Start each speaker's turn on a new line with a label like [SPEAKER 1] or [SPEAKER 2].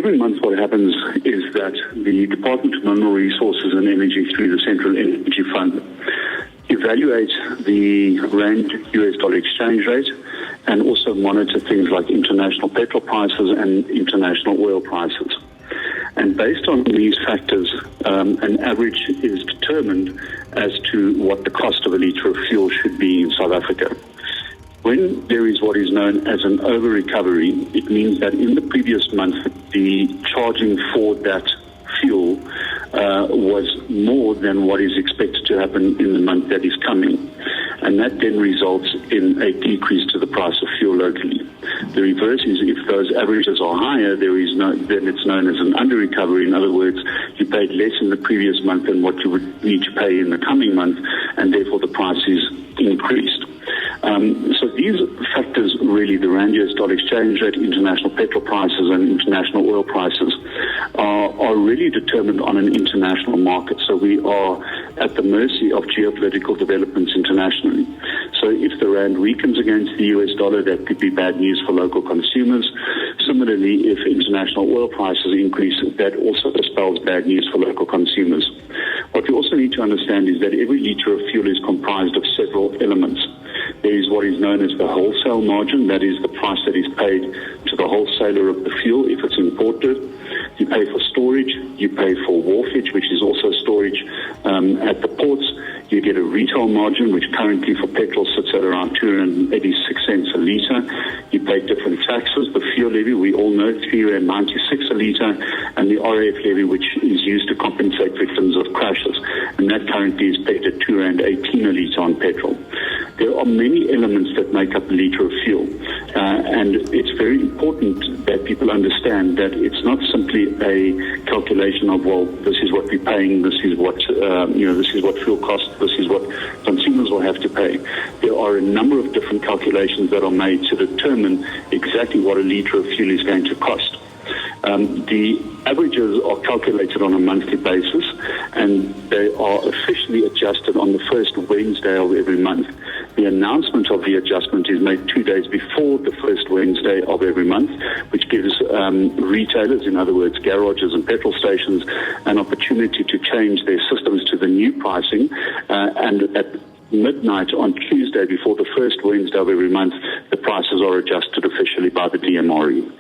[SPEAKER 1] every month what happens is that the Department of Mineral Resources and Energy through the Central Energy Fund evaluates the Rand US dollar exchange rate and also monitor things like international petrol prices and international oil prices. And based on these factors, an average is determined as to what the cost of a litre of fuel should be in South Africa. When there is what is known as an over-recovery, it means that in the previous month, the charging for that fuel was more than what is expected to happen in the month that is coming. And that then results in a decrease to the price of fuel locally. The reverse is if those averages are higher, then it's known as an under-recovery. In other words, you paid less in the previous month than what you would need to pay in the coming month, and therefore the price is increased. So these factors, really, the Rand US dollar exchange rate, international petrol prices and international oil prices, are really determined on an international market. So we are at the mercy of geopolitical developments internationally. So if the Rand weakens against the US dollar, that could be bad news for local consumers. Similarly, if international oil prices increase, that also spells bad news for local consumers. What we also need to understand is that every litre of fuel is comprised of several elements. There is what is known as the wholesale margin, that is the price that is paid to the wholesaler of the fuel if it's imported. You pay for storage, you pay for wharfage, which is also storage at the ports. You get a retail margin, which currently for petrol sits at around 286 cents a litre. You pay different taxes. The fuel levy, we all know, R3.96 a litre, and the RAF levy, which is used to compensate victims of crashes, and that currently is paid at R2.18 a litre on petrol. There are many elements that make up a litre of fuel, and it's very important that people understand that it's not simply a calculation of, well, this is what we're paying, this is what this is what fuel costs, this is what consumers will have to pay. There are a number of different calculations that are made to determine exactly what a litre of fuel is going to cost. The averages are calculated on a monthly basis, and they are officially adjusted on the first Wednesday of every month. The announcement of the adjustment is made 2 days before the first Wednesday of every month, which gives retailers, in other words, garages and petrol stations, an opportunity to change their systems to the new pricing, and at midnight on Tuesday before the first Wednesday of every month, the prices are adjusted officially by the DMRE.